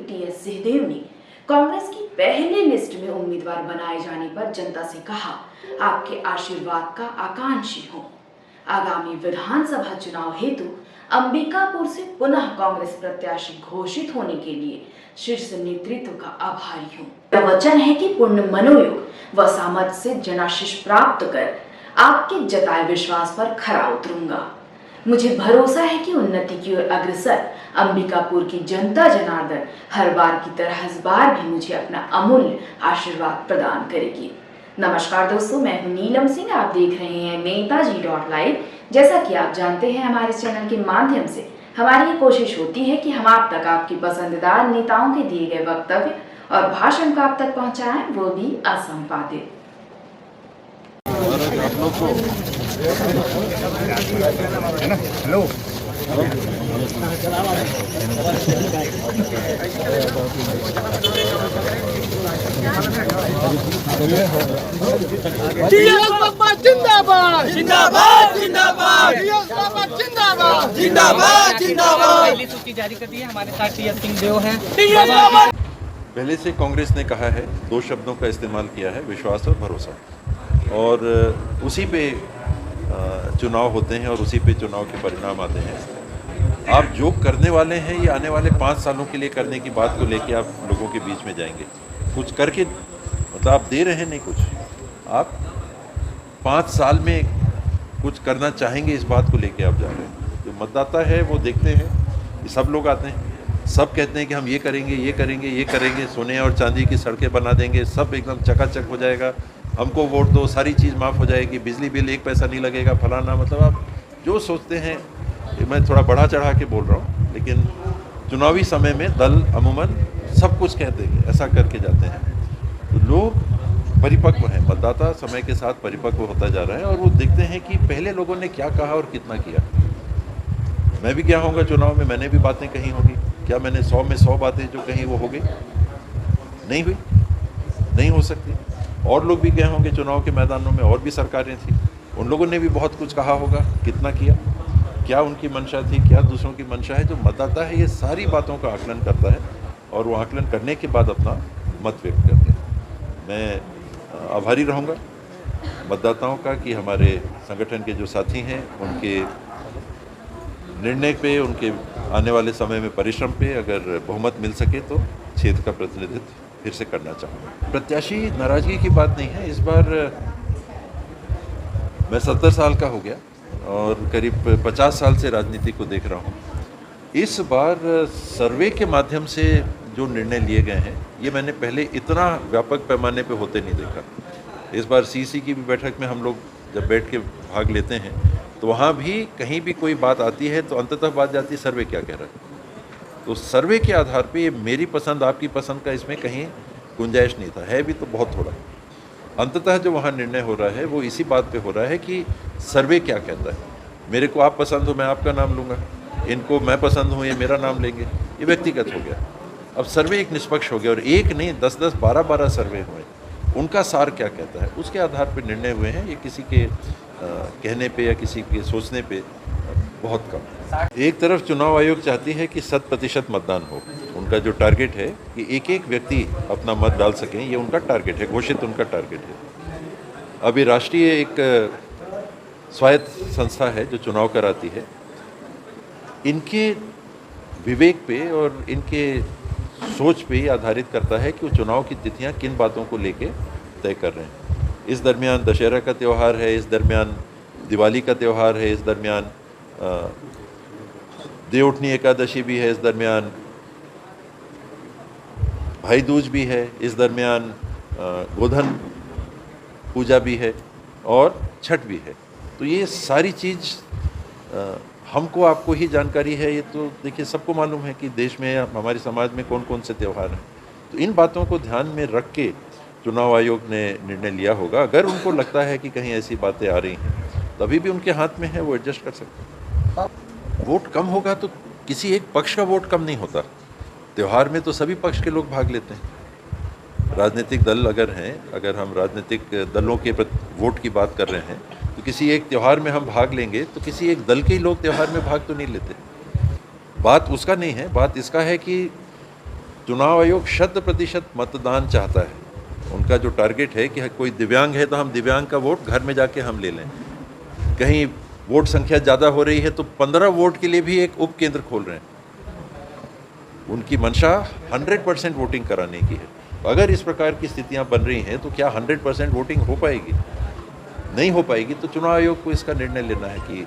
TS Singhdeo ने कांग्रेस की पहले लिस्ट में उम्मीदवार बनाए जाने पर जनता से कहा, आपके आशीर्वाद का आकांक्षी हूं। आगामी विधानसभा चुनाव हेतु अंबिकापुर से पुनः कांग्रेस प्रत्याशी घोषित होने के लिए शीर्ष नेतृत्व का आभारी हूं। वचन है कि पूर्ण मनोयोग व सामर्थ्य से जनाशीष प्राप्त कर आपके जताए विश्वास पर खरा उतरूंगा। मुझे भरोसा है कि उन्नति की ओर अग्रसर अंबिकापुर की जनता जनार्दन हर बार की तरह इस बार भी मुझे अपना अमूल्य आशीर्वाद प्रदान करेगी। नमस्कार दोस्तों, मैं हूं नीलम सिंह। आप देख रहे हैं नेताजी.live। जैसा कि आप जानते हैं, हमारे चैनल के माध्यम से हमारी ये कोशिश होती है कि हम आप तक आपकी पसंदीदा नेताओं के दिए गए वक्तव्य और भाषण को आप तक पहुंचाएं, वो भी असंपादित। हेलो जिंदाबाद जिंदाबाद जिंदाबाद जिंदाबाद जिंदाबाद जिंदाबाद। पहली सूची जारी कर दी है। हमारे साथ टीएस सिंहदेव हैं। पहले से कांग्रेस ने कहा है, दो शब्दों का इस्तेमाल किया है, विश्वास और भरोसा, और उसी पे चुनाव होते हैं और उसी पे चुनाव के परिणाम आते हैं। आप जो करने वाले हैं ये आने वाले 5 सालों के लिए करने की बात को लेके आप लोगों के बीच में जाएंगे, कुछ करके, मतलब आप दे रहे हैं नहीं कुछ, आप 5 साल में कुछ करना चाहेंगे, इस बात को लेके आप जा रहे हैं। जो मतदाता है वो देखते हैं, ये सब लोग आते हैं, सब कहते हैं कि हम ये करेंगे ये करेंगे ये करेंगे, सोने और चांदी की सड़कें बना देंगे, सब एकदम चकाचक हो जाएगा, हमको वोट दो, सारी चीज़ माफ़ हो जाएगी, बिजली बिल 1 पैसा नहीं लगेगा, फलाना। मतलब आप जो सोचते हैं, मैं थोड़ा बढ़ा चढ़ा के बोल रहा हूँ, लेकिन चुनावी समय में दल अमूमन सब कुछ कह देंगे, ऐसा करके जाते हैं। तो लोग परिपक्व हैं, मतदाता समय के साथ परिपक्व होता जा रहा है और वो देखते हैं कि पहले लोगों ने क्या कहा और कितना किया। मैं भी क्या होऊंगा चुनाव में, मैंने भी बातें कही होंगी, क्या मैंने 100 में 100 बातें जो कही वो हो गई? नहीं हुई, नहीं हो सकती। और लोग भी गए होंगे चुनाव के मैदानों में, और भी सरकारें थी, उन लोगों ने भी बहुत कुछ कहा होगा, कितना किया, क्या उनकी मंशा थी, क्या दूसरों की मंशा है। जो मतदाता है ये सारी बातों का आकलन करता है और वो आकलन करने के बाद अपना मत व्यक्त करते हैं। मैं आभारी रहूँगा मतदाताओं का कि हमारे संगठन के जो साथी हैं उनके निर्णय पे, उनके आने वाले समय में परिश्रम पे अगर बहुमत मिल सके तो क्षेत्र का प्रतिनिधित्व फिर से करना चाहूँगा। प्रत्याशी नाराज़गी की बात नहीं है। इस बार मैं 70 साल का हो गया और करीब 50 साल से राजनीति को देख रहा हूँ। इस बार सर्वे के माध्यम से जो निर्णय लिए गए हैं ये मैंने पहले इतना व्यापक पैमाने पे होते नहीं देखा। इस बार सीसी की भी बैठक में हम लोग जब बैठ के भाग लेते हैं तो वहाँ भी कहीं भी कोई बात आती है तो अंततः बात जाती है सर्वे क्या कह रहा है। तो सर्वे के आधार पे ये मेरी पसंद आपकी पसंद का इसमें कहीं गुंजाइश नहीं था, है भी तो बहुत थोड़ा। अंततः जो वहाँ निर्णय हो रहा है वो इसी बात पे हो रहा है कि सर्वे क्या कहता है। मेरे को आप पसंद हो, मैं आपका नाम लूँगा, इनको मैं पसंद हूँ, ये मेरा नाम लेंगे, ये व्यक्तिगत हो गया। अब सर्वे एक निष्पक्ष हो गया और एक नहीं 10-10, 12-12 सर्वे हुए, उनका सार क्या कहता है उसके आधार पर निर्णय हुए हैं। ये किसी के कहने पे या किसी के सोचने पे बहुत कम। एक तरफ चुनाव आयोग चाहती है कि 100% मतदान हो, उनका जो टारगेट है कि एक एक व्यक्ति अपना मत डाल सकें, ये उनका टारगेट है, घोषित उनका टारगेट है। अभी राष्ट्रीय एक स्वायत्त संस्था है जो चुनाव कराती है, इनके विवेक पे और इनके सोच पे ही आधारित करता है कि वो चुनाव की तिथियां किन बातों को लेके तय कर रहे हैं। इस दरमियान दशहरा का त्यौहार है, इस दरमियान दिवाली का त्यौहार है, इस दरमियान देवउठनी एकादशी भी है, इस दरमियान भाई दूज भी है, इस दरमियान गोधन पूजा भी है और छठ भी है। तो ये सारी चीज़ हमको आपको ही जानकारी है, ये तो देखिए सबको मालूम है कि देश में हमारे समाज में कौन कौन से त्यौहार हैं। तो इन बातों को ध्यान में रख के चुनाव आयोग ने निर्णय लिया होगा। अगर उनको लगता है कि कहीं ऐसी बातें आ रही हैं तभी भी उनके हाथ में है, वो एडजस्ट कर सकते हैं। वोट कम होगा तो किसी एक पक्ष का वोट कम नहीं होता, त्यौहार में तो सभी पक्ष के लोग भाग लेते हैं। राजनीतिक दल अगर हैं, अगर हम राजनीतिक दलों के वोट की बात कर रहे हैं तो किसी एक त्यौहार में हम भाग लेंगे तो किसी एक दल के ही लोग त्यौहार में भाग तो नहीं लेते। बात उसका नहीं है, बात इसका है कि चुनाव आयोग 100% मतदान चाहता है। उनका जो टारगेट है कि कोई दिव्यांग है तो हम दिव्यांग का वोट घर में जाके हम ले लें। कहीं वोट संख्या ज़्यादा हो रही है तो 15 वोट के लिए भी एक उप केंद्र खोल रहे हैं। उनकी मंशा 100% वोटिंग कराने की है। अगर इस प्रकार की स्थितियां बन रही हैं तो क्या 100% वोटिंग हो पाएगी? नहीं हो पाएगी। तो चुनाव आयोग को इसका निर्णय लेना है कि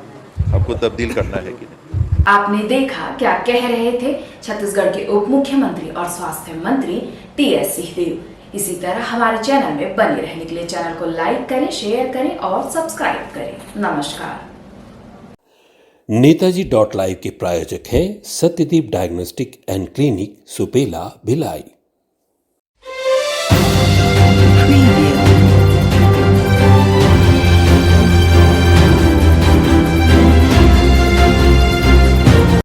आपको तब्दील करना है कि नहीं। आपने देखा क्या कह रहे थे छत्तीसगढ़ के उप मुख्यमंत्री और स्वास्थ्य मंत्री टीएस सिंहदेव। इसी तरह हमारे चैनल में बने रहने के लिए चैनल को लाइक करें, शेयर करें और सब्सक्राइब करें। नमस्कार। नेताजी.live के प्रायोजक हैं Satyadeep diagnostic and clinic, Supela, Bhilai.